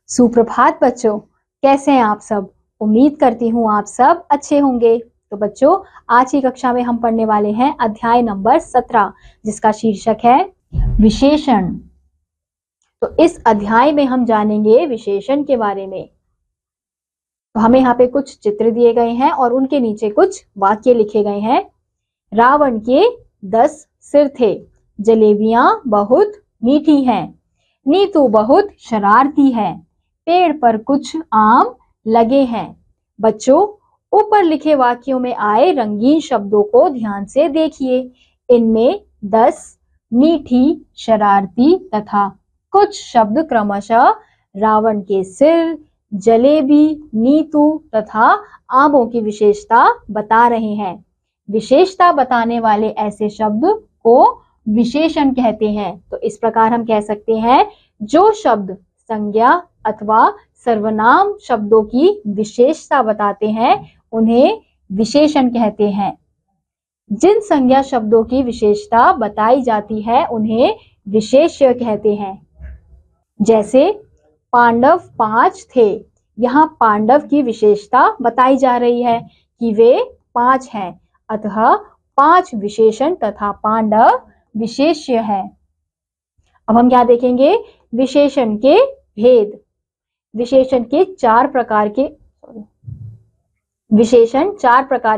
सुप्रभात बच्चों, कैसे हैं आप सब। उम्मीद करती हूँ आप सब अच्छे होंगे। तो बच्चों, आज की कक्षा में हम पढ़ने वाले हैं अध्याय नंबर 17, जिसका शीर्षक है विशेषण। तो इस अध्याय में हम जानेंगे विशेषण के बारे में। तो हमें यहाँ पे कुछ चित्र दिए गए हैं और उनके नीचे कुछ वाक्य लिखे गए हैं। रावण के 10 सिर थे, जलेबियां बहुत मीठी हैं, नीतू बहुत शरारती है, पेड़ पर कुछ आम लगे हैं। बच्चों, ऊपर लिखे वाक्यों में आए रंगीन शब्दों को ध्यान से देखिए। इनमें 10, मीठी, शरारती तथा कुछ शब्द क्रमशः रावण के सिर, जलेबी, नीतू तथा आमों की विशेषता बता रहे हैं। विशेषता बताने वाले ऐसे शब्द को विशेषण कहते हैं। तो इस प्रकार हम कह सकते हैं, जो शब्द संज्ञा अथवा सर्वनाम शब्दों की विशेषता बताते हैं उन्हें विशेषण कहते हैं। जिन संज्ञा शब्दों की विशेषता बताई जाती है उन्हें विशेष्य कहते हैं। जैसे पांडव 5 थे, यहाँ पांडव की विशेषता बताई जा रही है कि वे 5 हैं, अतः 5 विशेषण तथा पांडव विशेष्य है। अब हम क्या देखेंगे, विशेषण के भेद। विशेषण 4 प्रकार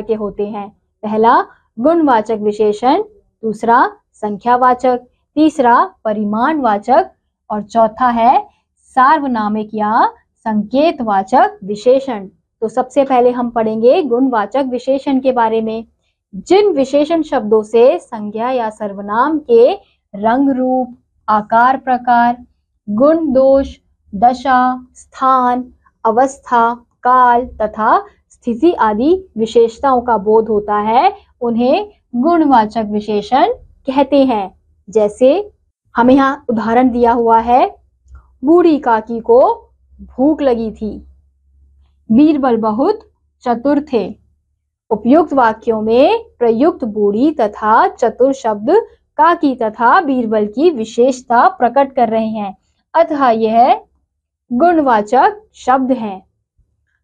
के होते हैं। पहला गुणवाचक विशेषण, दूसरा संख्यावाचक, तीसरा परिमाणवाचक और चौथा है सार्वनामिक या संकेतवाचक विशेषण। तो सबसे पहले हम पढ़ेंगे गुणवाचक विशेषण के बारे में। जिन विशेषण शब्दों से संज्ञा या सर्वनाम के रंग, रूप, आकार, प्रकार, गुण, दोष, दशा, स्थान, अवस्था, काल तथा स्थिति आदि विशेषताओं का बोध होता है, उन्हें गुणवाचक विशेषण कहते हैं। जैसे हमें यहाँ उदाहरण दिया हुआ है, बूढ़ी काकी को भूख लगी थी, बीरबल बहुत चतुर थे। उपयुक्त वाक्यों में प्रयुक्त बूढ़ी तथा चतुर शब्द काकी तथा बीरबल की विशेषता प्रकट कर रहे हैं, अतः यह गुणवाचक शब्द हैं।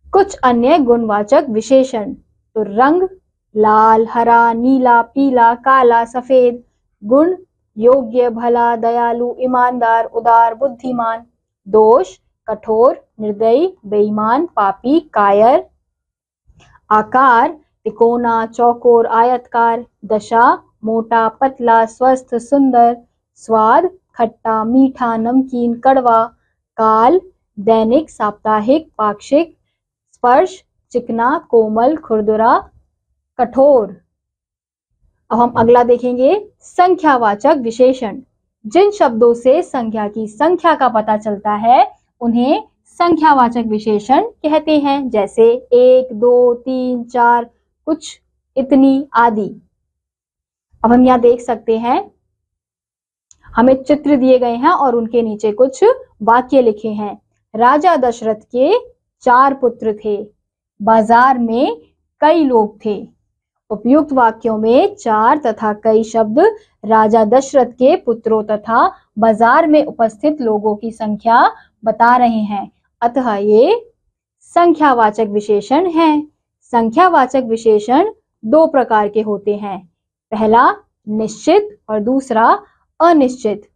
कुछ अन्य गुणवाचक विशेषण, तो रंग लाल, हरा, नीला, पीला, काला, सफेद। गुण योग्य, भला, दयालु, ईमानदार, उदार, बुद्धिमान। दोष कठोर, निर्दयी, बेईमान, पापी, कायर। आकार तिकोना, चौकोर, आयतकार। दशा मोटा, पतला, स्वस्थ, सुंदर। स्वाद खट्टा, मीठा, नमकीन, कड़वा। काल दैनिक, साप्ताहिक, पाक्षिक। स्पर्श चिकना, कोमल, खुरदुरा, कठोर। अब हम अगला देखेंगे, संख्यावाचक विशेषण। जिन शब्दों से संख्या की संख्या का पता चलता है उन्हें संख्यावाचक विशेषण कहते हैं। जैसे 1, 2, 3, 4, कुछ, इतनी आदि। अब हम यहाँ देख सकते हैं, हमें चित्र दिए गए हैं और उनके नीचे कुछ वाक्य लिखे हैं। राजा दशरथ के 4 पुत्र थे, बाजार में कई लोग थे। उपयुक्त वाक्यों में 4 तथा कई शब्द राजा दशरथ के पुत्रों तथा बाजार में उपस्थित लोगों की संख्या बता रहे हैं, अतः ये संख्यावाचक विशेषण हैं। संख्यावाचक विशेषण 2 प्रकार के होते हैं। पहला निश्चित और दूसरा अनिश्चित।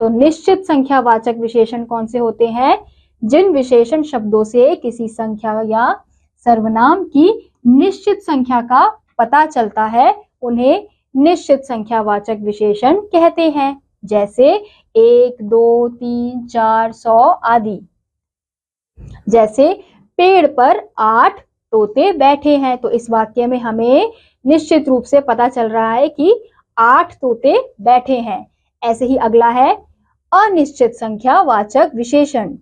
तो निश्चित संख्यावाचक विशेषण कौन से होते हैं? जिन विशेषण शब्दों से किसी संख्या या सर्वनाम की निश्चित संख्या का पता चलता है उन्हें निश्चित संख्यावाचक विशेषण कहते हैं। जैसे 1, 2, 3, 4, 100 आदि। जैसे पेड़ पर 8 तोते बैठे हैं, तो इस वाक्य में हमें निश्चित रूप से पता चल रहा है कि 8 तोते बैठे हैं। ऐसे ही अगला है अनिश्चित संख्यावाचक विशेषण।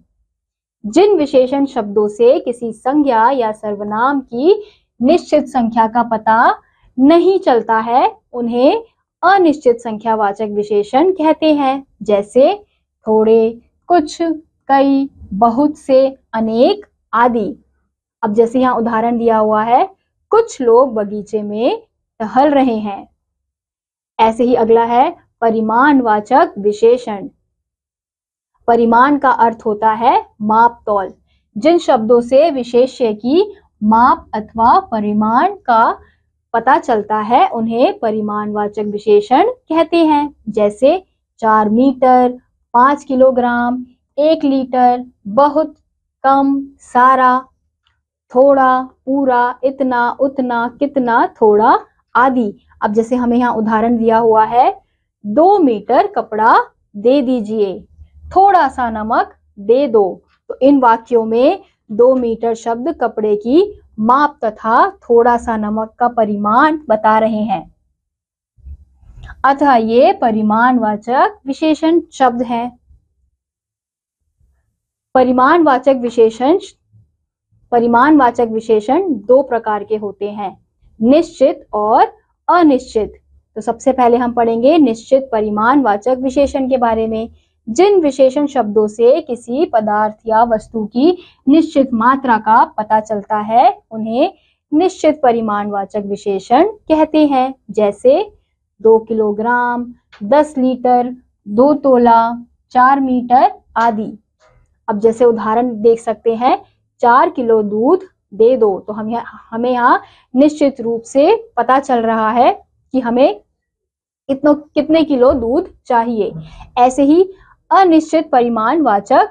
जिन विशेषण शब्दों से किसी संज्ञा या सर्वनाम की निश्चित संख्या का पता नहीं चलता है उन्हें अनिश्चित संख्यावाचक विशेषण कहते हैं। जैसे थोड़े, कुछ, कई, बहुत से, अनेक आदि। अब जैसे यहाँ उदाहरण दिया हुआ है, कुछ लोग बगीचे में टहल रहे हैं। ऐसे ही अगला है परिमाणवाचक विशेषण। परिमाण का अर्थ होता है माप तौल। जिन शब्दों से विशेष्य की माप अथवा परिमाण का पता चलता है उन्हें परिमाणवाचक विशेषण कहते हैं। जैसे 4 मीटर, 5 किलोग्राम, 1 लीटर, बहुत, कम, सारा, थोड़ा, पूरा, इतना, उतना, कितना, थोड़ा आदि। अब जैसे हमें यहाँ उदाहरण दिया हुआ है, 2 मीटर कपड़ा दे दीजिए, थोड़ा सा नमक दे दो। तो इन वाक्यों में 2 मीटर शब्द कपड़े की माप तथा थोड़ा सा नमक का परिमाण बता रहे हैं। अतः ये परिमाणवाचक विशेषण शब्द हैं। परिमाणवाचक विशेषण 2 प्रकार के होते हैं, निश्चित और अनिश्चित। तो सबसे पहले हम पढ़ेंगे निश्चित परिमाणवाचक विशेषण के बारे में। जिन विशेषण शब्दों से किसी पदार्थ या वस्तु की निश्चित मात्रा का पता चलता है उन्हें निश्चित परिमाणवाचक विशेषण कहते हैं। जैसे 2 किलोग्राम, 10 लीटर, 2 तोला, 4 मीटर आदि। अब जैसे उदाहरण देख सकते हैं, 4 किलो दूध दे दो। तो हमें यहाँ निश्चित रूप से पता चल रहा है कि हमें कितने किलो दूध चाहिए। ऐसे ही अनिश्चित परिमाणवाचक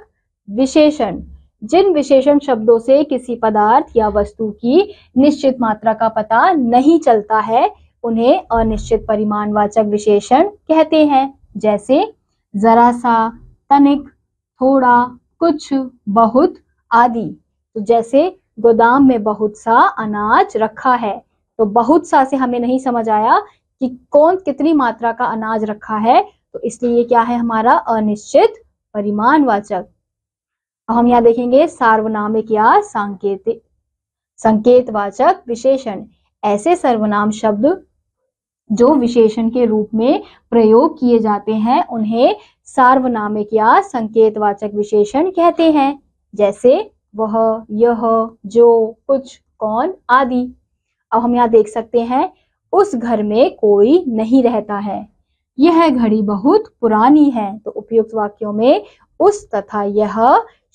विशेषण, जिन विशेषण शब्दों से किसी पदार्थ या वस्तु की निश्चित मात्रा का पता नहीं चलता है उन्हें अनिश्चित परिमाणवाचक विशेषण कहते हैं। जैसे जरा सा, तनिक, थोड़ा, कुछ, बहुत आदि। तो जैसे गोदाम में बहुत सा अनाज रखा है, तो बहुत सा से हमें नहीं समझ आया कि कौन कितनी मात्रा का अनाज रखा है, तो इसलिए क्या है हमारा अनिश्चित परिमाणवाचक। हम यहाँ देखेंगे सार्वनामिक या संकेतवाचक विशेषण। ऐसे सर्वनाम शब्द जो विशेषण के रूप में प्रयोग किए जाते हैं उन्हें सार्वनामिक या संकेतवाचक विशेषण कहते हैं। जैसे वह, यह, जो, कुछ, कौन आदि। अब हम यहाँ देख सकते हैं, उस घर में कोई नहीं रहता है, यह घड़ी बहुत पुरानी है। तो उपयुक्त वाक्यों में उस तथा यह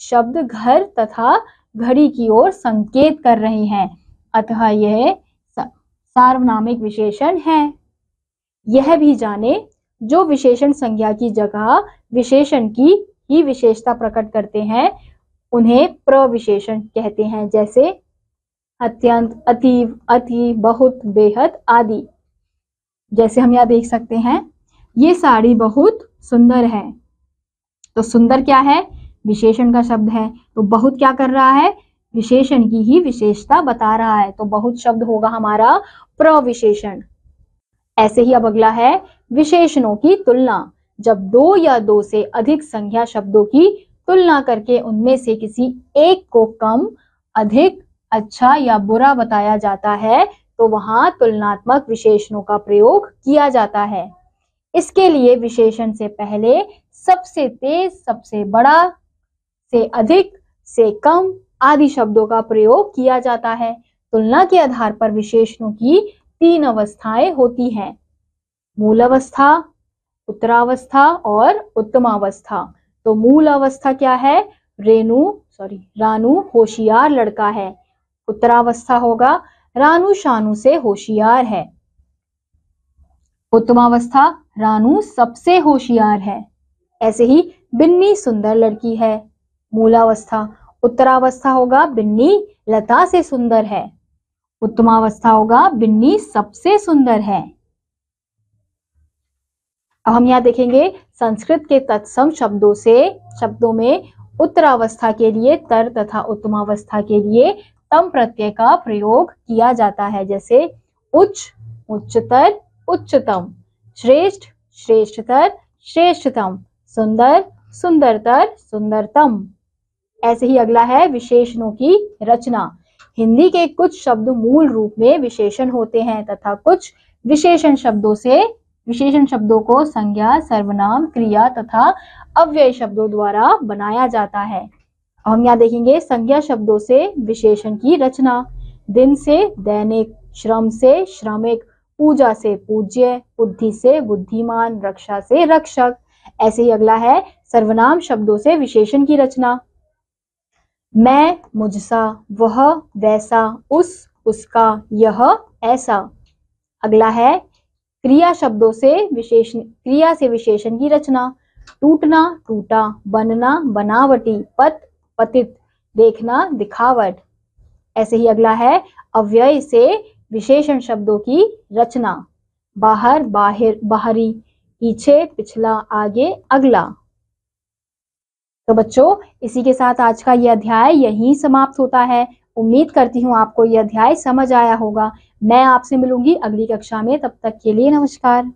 शब्द घर तथा घड़ी की ओर संकेत कर रहे हैं, अतः यह सार्वनामिक विशेषण है। यह भी जाने, जो विशेषण संज्ञा की जगह विशेषण की ही विशेषता प्रकट करते हैं उन्हें प्रविशेषण कहते हैं। जैसे अत्यंत, अतीव, अति, बहुत, बेहद आदि। जैसे हम यहाँ देख सकते हैं, ये साड़ी बहुत सुंदर है। तो सुंदर क्या है, विशेषण का शब्द है। तो बहुत क्या कर रहा है, विशेषण की ही विशेषता बता रहा है। तो बहुत शब्द होगा हमारा प्रविशेषण। ऐसे ही अब अगला है विशेषणों की तुलना। जब 2 या 2 से अधिक संख्या शब्दों की तुलना करके उनमें से किसी एक को कम, अधिक, अच्छा या बुरा बताया जाता है तो वहां तुलनात्मक विशेषणों का प्रयोग किया जाता है। इसके लिए विशेषण से पहले सबसे तेज, सबसे बड़ा, से अधिक, से कम आदि शब्दों का प्रयोग किया जाता है। तुलना के आधार पर विशेषणों की 3 अवस्थाएं होती हैं, मूल अवस्था, उत्तरावस्था और उत्तमावस्था। तो मूल अवस्था क्या है, रानू होशियार लड़का है। उत्तरावस्था होगा रानू शानू से होशियार है। उत्तमावस्था रानू सबसे होशियार है। ऐसे ही बिन्नी सुंदर लड़की है। मूलावस्था, उत्तरावस्था होगा बिन्नी लता से सुंदर है। उत्तमावस्था होगा बिन्नी सबसे सुंदर है। अब हम यहाँ देखेंगे संस्कृत के तत्सम शब्दों में उत्तरावस्था के लिए तर तथा उत्तमावस्था के लिए तम प्रत्यय का प्रयोग किया जाता है। जैसे उच्च, उच्चतर, उच्चतम, श्रेष्ठ, श्रेष्ठतर, श्रेष्ठतम, सुंदर, सुंदरतर, सुंदरतम। ऐसे ही अगला है विशेषणों की रचना। हिंदी के कुछ शब्द मूल रूप में विशेषण होते हैं तथा कुछ विशेषण शब्दों को संज्ञा, सर्वनाम, क्रिया तथा अव्यय शब्दों द्वारा बनाया जाता है। हम यहाँ देखेंगे संज्ञा शब्दों से विशेषण की रचना। दिन से दैनिक, श्रम से श्रमिक, पूजा से पूज्य, बुद्धि से बुद्धिमान, रक्षा से रक्षक। ऐसे ही अगला है सर्वनाम शब्दों से विशेषण की रचना। मैं, मुझसा, वह, वैसा, उसका, यह, ऐसा। अगला है क्रिया शब्दों से विशेषण, क्रिया से विशेषण की रचना। टूटना, टूटा, बनना, बनावटी, पतित, देखना, दिखावट। ऐसे ही अगला है अव्यय से विशेषण शब्दों की रचना। बाहर, बाहिर, बाहरी, पीछे, पिछला, आगे, अगला। तो बच्चों, इसी के साथ आज का यह अध्याय यहीं समाप्त होता है। उम्मीद करती हूँ आपको यह अध्याय समझ आया होगा। मैं आपसे मिलूंगी अगली कक्षा में, तब तक के लिए नमस्कार।